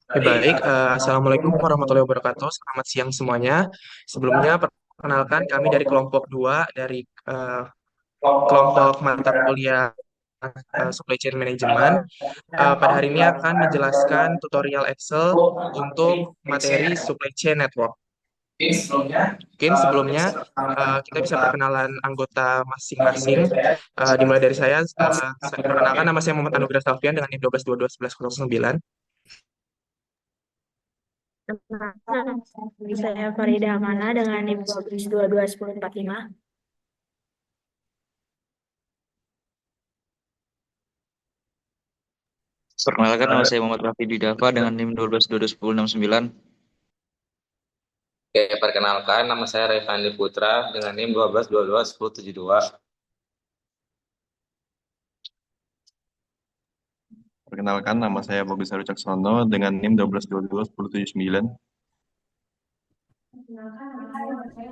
Baik, Assalamualaikum warahmatullahi wabarakatuh. Selamat siang semuanya. Sebelumnya, perkenalkan kami dari kelompok 2 dari eh, kelompok mata kuliah Supply Chain Management. Pada hari ini akan menjelaskan tutorial Excel untuk materi Supply Chain Network. Mungkin sebelumnya kita bisa perkenalan anggota masing-masing. Dimulai dari perkenalkan nama saya Muhammad Anugrah Salfian dengan NIM 12221109. Saya Farida Amana dengan NIM 12221045. Perkenalkan nama saya Muhammad Rafi Dwi-Dava dengan NIM 12221069. Oke, perkenalkan nama saya Raifandi Putra dengan NIM 12221072. Perkenalkan, nama saya Bagus Haru Caksono dengan NIM 12221079.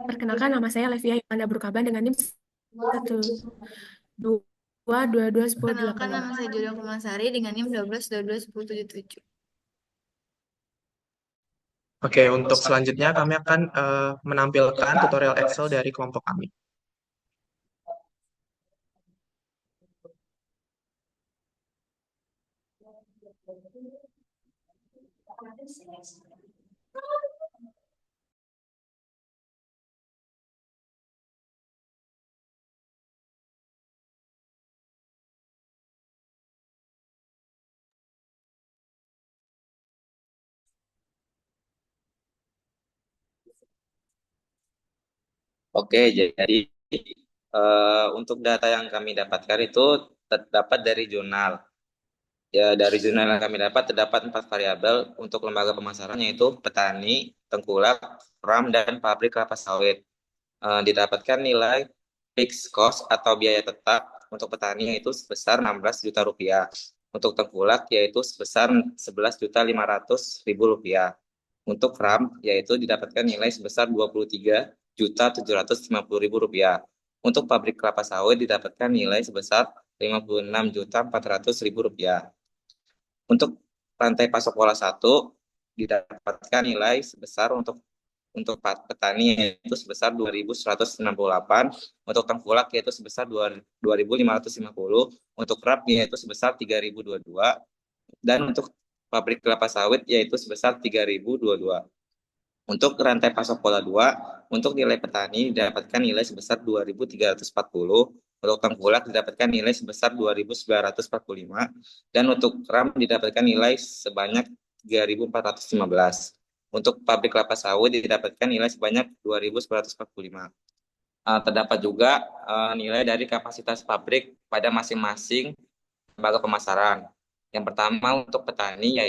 Perkenalkan nama saya Levia Yolanda Brukaban dengan NIM 12221086. Perkenalkan nama saya Julia Kumasari dengan NIM 12221077. Oke, untuk selanjutnya kami akan menampilkan tutorial Excel dari kelompok kami. Oke, jadi untuk data yang kami dapatkan itu terdapat dari jurnal. Ya, dari jurnal yang kami dapat terdapat 4 variabel untuk lembaga pemasaran yaitu petani, tengkulak, ram, dan pabrik kelapa sawit. Didapatkan nilai fixed cost atau biaya tetap untuk petani yaitu sebesar 16 juta rupiah. Untuk tengkulak yaitu sebesar 11.500.000 rupiah. Untuk ram yaitu didapatkan nilai sebesar 23.750.000 rupiah. Untuk pabrik kelapa sawit didapatkan nilai sebesar 56.400.000 rupiah. Untuk rantai pasok pola 1 didapatkan nilai sebesar untuk petani yaitu sebesar 2.168, untuk tengkulak yaitu sebesar 2.550, untuk rap yaitu sebesar 3.022, dan untuk pabrik kelapa sawit yaitu sebesar 3.022. Untuk rantai pasok pola 2, untuk nilai petani didapatkan nilai sebesar 2.340, untuk tengkulak didapatkan nilai sebesar 2.945, dan untuk ram didapatkan nilai sebanyak 3.415. Untuk pabrik kelapa sawit didapatkan nilai sebanyak 2.945. Terdapat juga nilai dari kapasitas pabrik pada masing-masing lembaga pemasaran. Yang pertama untuk petani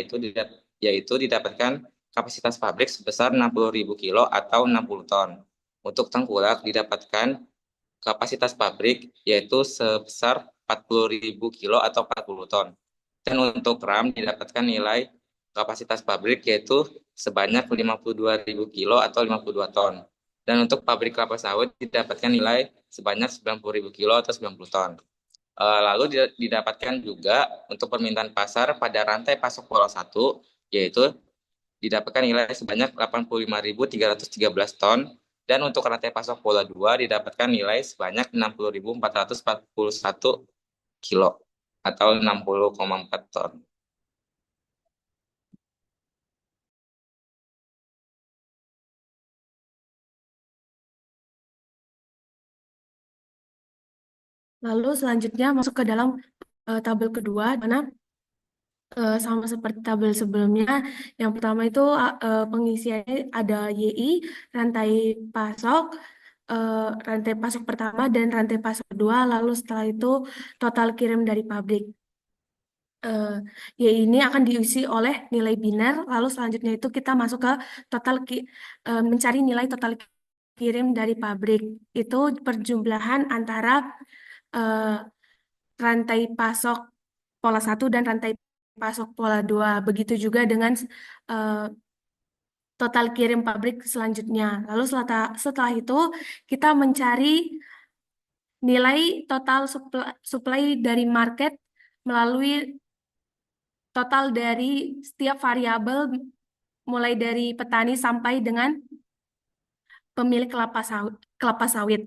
yaitu didapatkan kapasitas pabrik sebesar 60.000 kilo atau 60 ton. Untuk tengkulak didapatkan kapasitas pabrik yaitu sebesar 40.000 kilo atau 40 ton. Dan untuk ram didapatkan nilai kapasitas pabrik yaitu sebanyak 52.000 kilo atau 52 ton. Dan untuk pabrik kelapa sawit didapatkan nilai sebanyak 90.000 kilo atau 90 ton. Lalu didapatkan juga untuk permintaan pasar pada rantai pasok pola 1, yaitu didapatkan nilai sebanyak 85.313 ton, dan untuk rantai pasok pola 2 didapatkan nilai sebanyak 60.441 kilo atau 60,4 ton. Lalu selanjutnya masuk ke dalam tabel kedua, di mana sama seperti tabel sebelumnya. Yang pertama itu pengisiannya ada YI, rantai pasok, rantai pasok pertama dan rantai pasok kedua. Lalu setelah itu total kirim dari pabrik. YI ini akan diisi oleh nilai biner. Lalu selanjutnya itu kita masuk ke mencari nilai total kirim dari pabrik. Itu perjumlahan antara eh, rantai pasok pola 1 dan rantai pasok pola 2. Begitu juga dengan eh, total kirim pabrik selanjutnya. Lalu setelah itu kita mencari nilai total supply dari market melalui total dari setiap variabel mulai dari petani sampai dengan pemilik kelapa sawit.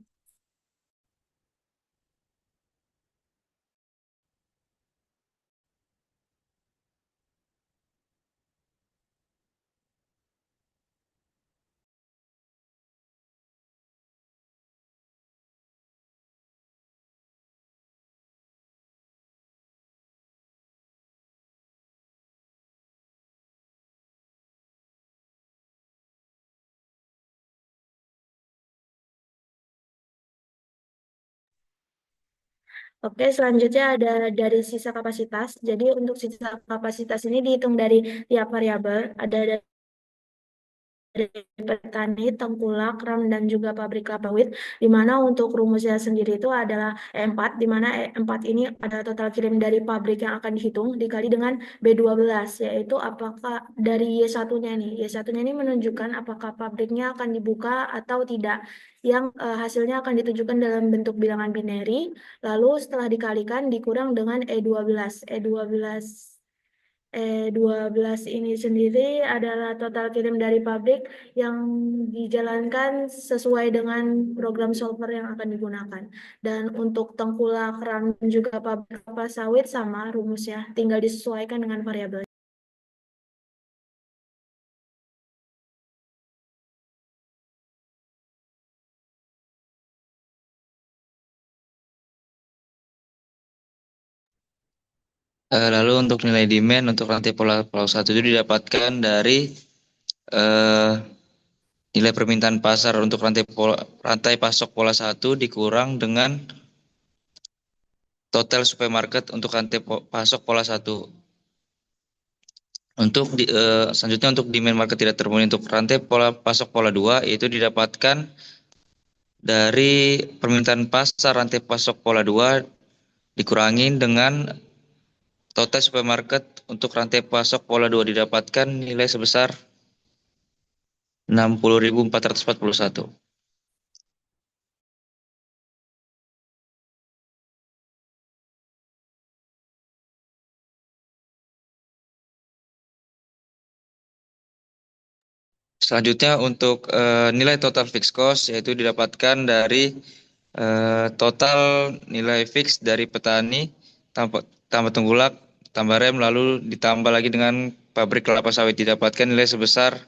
Oke, selanjutnya ada dari sisa kapasitas. Jadi untuk sisa kapasitas ini dihitung dari tiap variabel. Ada dari petani, tengkulak, ram, dan juga pabrik kelapa sawit, di mana untuk rumusnya sendiri itu adalah E4, di mana E4 ini adalah total kirim dari pabrik yang akan dihitung, dikali dengan B12, yaitu apakah dari Y1-nya nih. Y1-nya ini menunjukkan apakah pabriknya akan dibuka atau tidak, yang hasilnya akan ditunjukkan dalam bentuk bilangan binary, lalu setelah dikalikan dikurang dengan E12. E12 ini sendiri adalah total kirim dari pabrik yang dijalankan sesuai dengan program solver yang akan digunakan. Dan untuk tengkulak, ram, dan juga pabrik kelapa sawit sama rumusnya, tinggal disesuaikan dengan variabel. Lalu untuk nilai demand untuk rantai pola 1 itu didapatkan dari eh, nilai permintaan pasar untuk rantai pasok pola 1 dikurang dengan total supermarket untuk rantai pasok pola 1. Selanjutnya untuk demand market tidak terpenuhi untuk rantai pasok pola 2 itu didapatkan dari permintaan pasar rantai pasok pola 2 dikurangi dengan total supermarket untuk rantai pasok pola 2 didapatkan nilai sebesar 60.441. Selanjutnya untuk nilai total fixed cost yaitu didapatkan dari total nilai fix dari petani tambah tengkulak tambah rem lalu ditambah lagi dengan pabrik kelapa sawit didapatkan nilai sebesar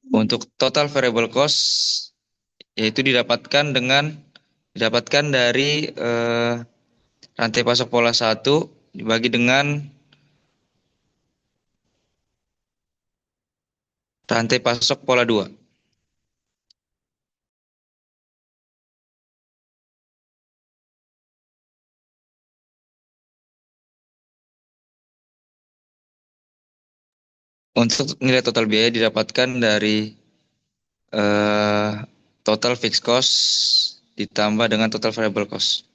Untuk total variable cost yaitu didapatkan dari rantai pasok pola 1 dibagi dengan rantai pasok pola 2. Untuk nilai total biaya didapatkan dari total fixed cost ditambah dengan total variable cost.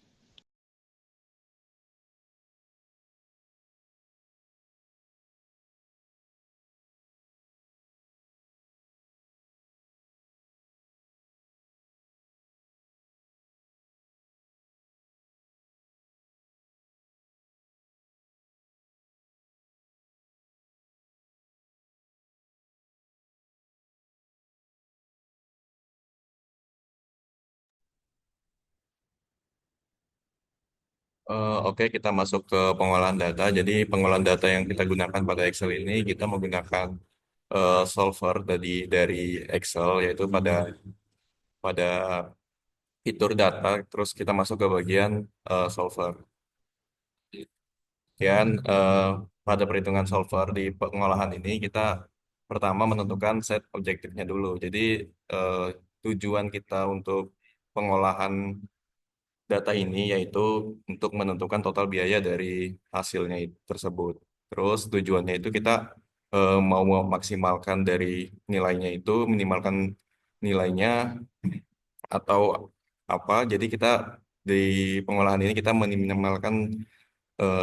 Oke, kita masuk ke pengolahan data. Jadi pengolahan data yang kita gunakan pada Excel ini, kita menggunakan solver dari Excel, yaitu pada fitur data. Terus kita masuk ke bagian solver. Dan pada perhitungan solver di pengolahan ini, kita pertama menentukan set objektifnya dulu. Jadi eh, tujuan kita untuk pengolahan data ini yaitu untuk menentukan total biaya dari hasilnya tersebut. Terus tujuannya itu kita mau memaksimalkan dari nilainya itu, minimalkan nilainya atau apa. Jadi kita di pengolahan ini kita meminimalkan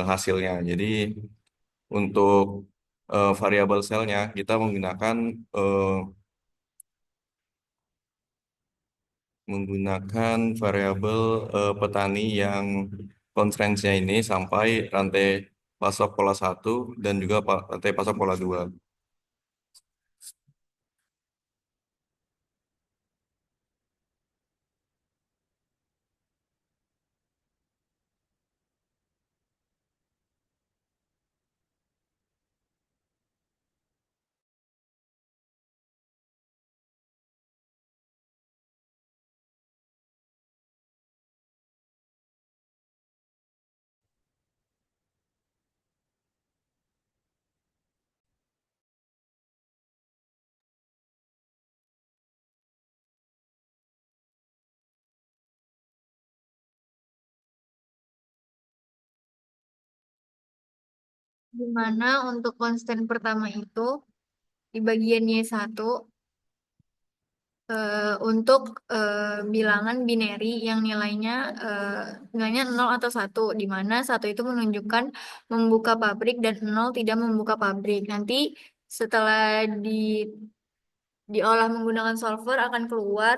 hasilnya. Jadi untuk variabel selnya, kita eh, menggunakan variabel petani yang constraints-nya ini sampai rantai pasok pola satu dan juga rantai pasok pola 2. Di mana untuk konstan pertama itu di bagian Y1 untuk bilangan binary yang nilainya 0 atau 1, di mana 1 itu menunjukkan membuka pabrik dan 0 tidak membuka pabrik. Nanti setelah diolah menggunakan solver akan keluar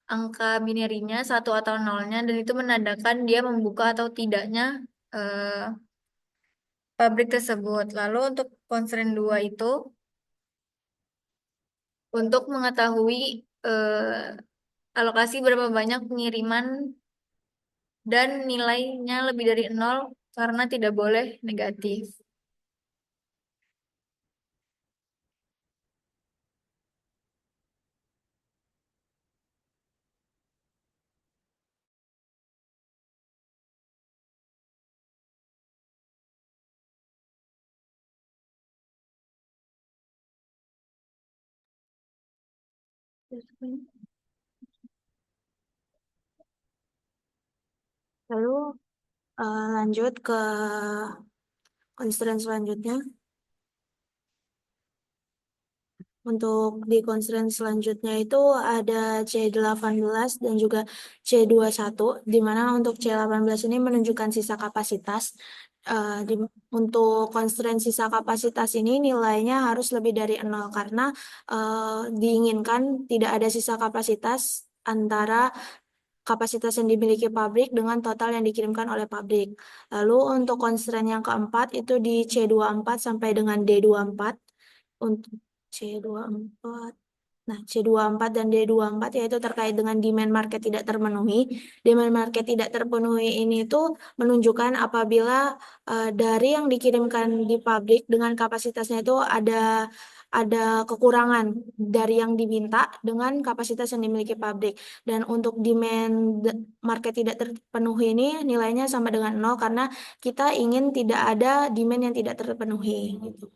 angka binarinya 1 atau nolnya, dan itu menandakan dia membuka atau tidaknya eh, pabrik tersebut. Lalu untuk constraint 2 itu untuk mengetahui alokasi berapa banyak pengiriman dan nilainya lebih dari 0 karena tidak boleh negatif. Lalu lanjut ke constraint selanjutnya. Untuk di constraint selanjutnya itu ada C18 dan juga C21, di mana untuk C18 ini menunjukkan sisa kapasitas. Untuk constraint sisa kapasitas ini nilainya harus lebih dari 0 karena diinginkan tidak ada sisa kapasitas antara kapasitas yang dimiliki pabrik dengan total yang dikirimkan oleh pabrik. Lalu untuk constraint yang keempat itu di C24 sampai dengan D24. Untuk C24. Nah, C24 dan D24 yaitu terkait dengan demand market tidak terpenuhi. Demand market tidak terpenuhi ini tuh menunjukkan apabila dari yang dikirimkan di pabrik dengan kapasitasnya itu ada kekurangan dari yang diminta dengan kapasitas yang dimiliki pabrik. Dan untuk demand market tidak terpenuhi ini nilainya sama dengan 0 karena kita ingin tidak ada demand yang tidak terpenuhi gitu.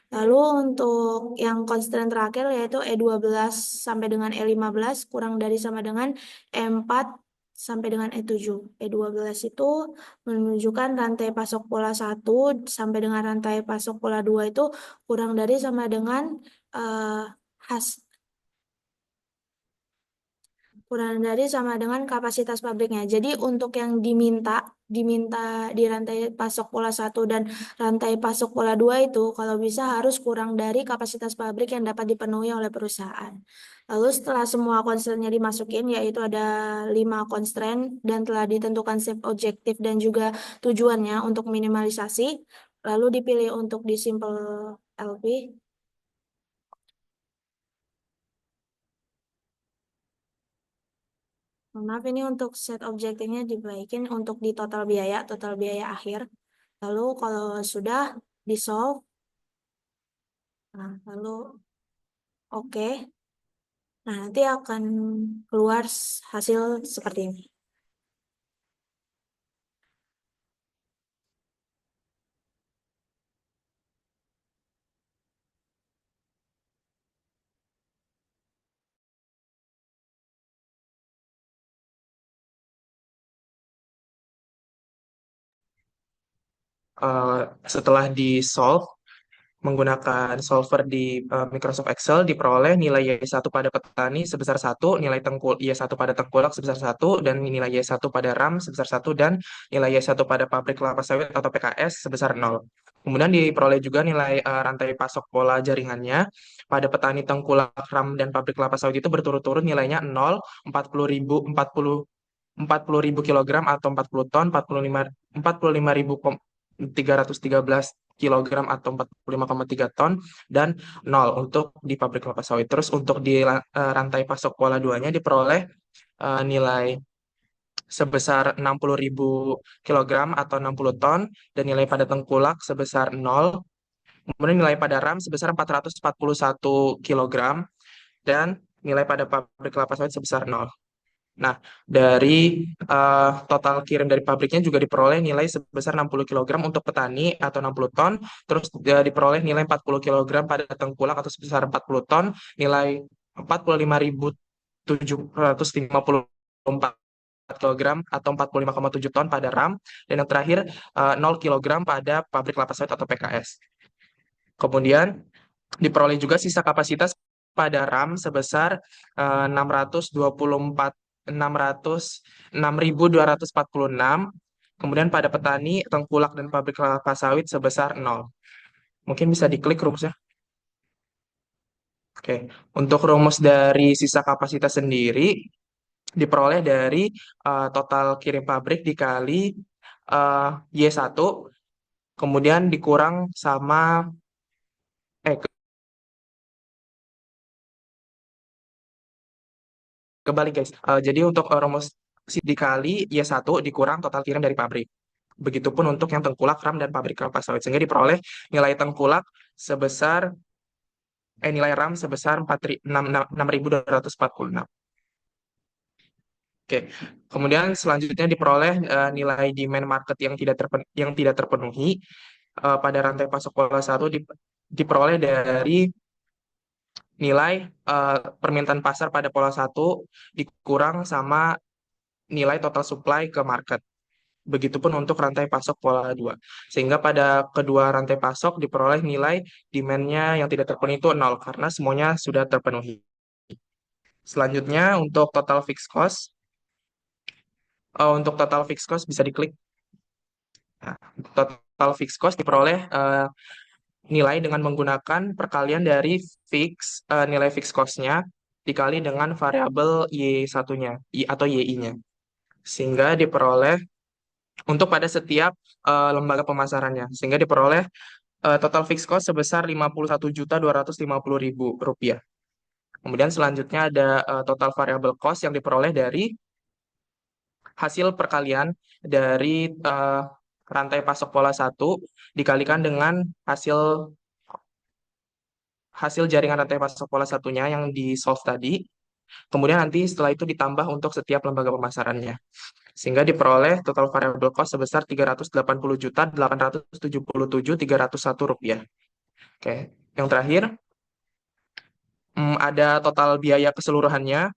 Lalu untuk yang konstan terakhir yaitu E12 sampai dengan E15 kurang dari sama dengan E4 sampai dengan E7. E12 itu menunjukkan rantai pasok pola 1 sampai dengan rantai pasok pola 2 itu kurang dari sama dengan eh, has kurang dari sama dengan kapasitas pabriknya. Jadi untuk yang diminta di rantai pasok pola 1 dan rantai pasok pola 2 itu kalau bisa harus kurang dari kapasitas pabrik yang dapat dipenuhi oleh perusahaan. Lalu setelah semua constraint-nya dimasukin, yaitu ada 5 constraint dan telah ditentukan shape objektif dan juga tujuannya untuk minimalisasi, lalu dipilih untuk di simple LP. Maaf, ini untuk set objektifnya dibaikin untuk di total biaya akhir. Lalu kalau sudah di solve, nah lalu oke. Nah, nanti akan keluar hasil seperti ini. Eh, Setelah di solve menggunakan solver di Microsoft Excel, diperoleh nilai Y1 pada petani sebesar 1, nilai Y1 pada tengkulak sebesar 1, dan nilai Y1 pada RAM sebesar 1, dan nilai Y1 pada pabrik kelapa sawit atau PKS sebesar 0. Kemudian diperoleh juga nilai rantai pasok pola jaringannya pada petani tengkulak ram dan pabrik kelapa sawit itu berturut-turut nilainya 0, 40.000 kilogram atau 40 ton, 45.313 kilogram atau 45,3 ton, dan 0 untuk di pabrik kelapa sawit. Terus untuk di rantai pasok pola duanya diperoleh nilai sebesar 60.000 kilogram atau 60 ton, dan nilai pada tengkulak sebesar 0. Kemudian nilai pada ram sebesar 441 kilogram, dan nilai pada pabrik kelapa sawit sebesar 0. Nah, dari total kirim dari pabriknya juga diperoleh nilai sebesar 60 kilogram untuk petani atau 60 ton, terus diperoleh nilai 40 kilogram pada tengkulak atau sebesar 40 ton, nilai 45.754 kilogram atau 45,7 ton pada RAM, dan yang terakhir 0 kilogram pada pabrik kelapa sawit atau PKS. Kemudian diperoleh juga sisa kapasitas pada RAM sebesar 6.246. Kemudian pada petani, tengkulak, dan pabrik kelapa sawit sebesar 0. Mungkin bisa diklik rumusnya. Oke, untuk rumus dari sisa kapasitas sendiri diperoleh dari total kirim pabrik dikali Y1, kemudian dikurang sama kebalik guys. Jadi untuk rumus dikali Y1 dikurang total kirim dari pabrik. Begitupun untuk yang tengkulak, ram, dan pabrik kelapa sawit. Sehingga diperoleh nilai tengkulak sebesar nilai ram sebesar 6.246. Oke. Kemudian selanjutnya diperoleh nilai demand market yang tidak terpenuhi pada rantai pasok pola 1 diperoleh dari nilai permintaan pasar pada pola 1 dikurang sama nilai total supply ke market. Begitupun untuk rantai pasok pola 2. Sehingga pada kedua rantai pasok diperoleh nilai demand-nya yang tidak terpenuhi itu 0 karena semuanya sudah terpenuhi. Selanjutnya untuk total fixed cost. Untuk total fixed cost bisa diklik. Nah, total fixed cost diperoleh nilai dengan menggunakan perkalian dari nilai fixed cost-nya dikali dengan variabel Y1-nya atau YI-nya. Sehingga diperoleh untuk pada setiap lembaga pemasarannya. Sehingga diperoleh total fixed cost sebesar Rp51.250.000. Kemudian selanjutnya ada total variable cost yang diperoleh dari hasil perkalian dari rantai pasok pola 1 dikalikan dengan hasil hasil jaringan rantai pasok pola satunya yang di solve tadi. Kemudian nanti setelah itu ditambah untuk setiap lembaga pemasarannya. Sehingga diperoleh total variable cost sebesar Rp380.877.301. Oke, yang terakhir ada total biaya keseluruhannya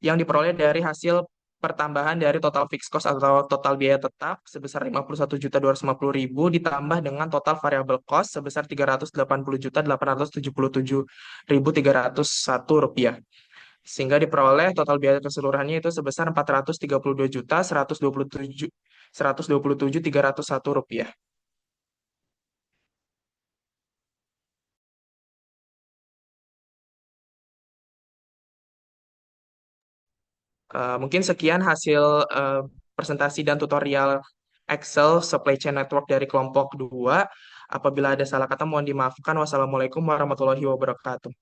yang diperoleh dari hasil pertambahan dari total fixed cost atau total biaya tetap sebesar Rp51.250.000 ditambah dengan total variable cost sebesar Rp380.877.301. Sehingga diperoleh total biaya keseluruhannya itu sebesar Rp432.127.301. Mungkin sekian hasil presentasi dan tutorial Excel Supply Chain Network dari kelompok 2. Apabila ada salah kata mohon dimaafkan. Wassalamualaikum warahmatullahi wabarakatuh.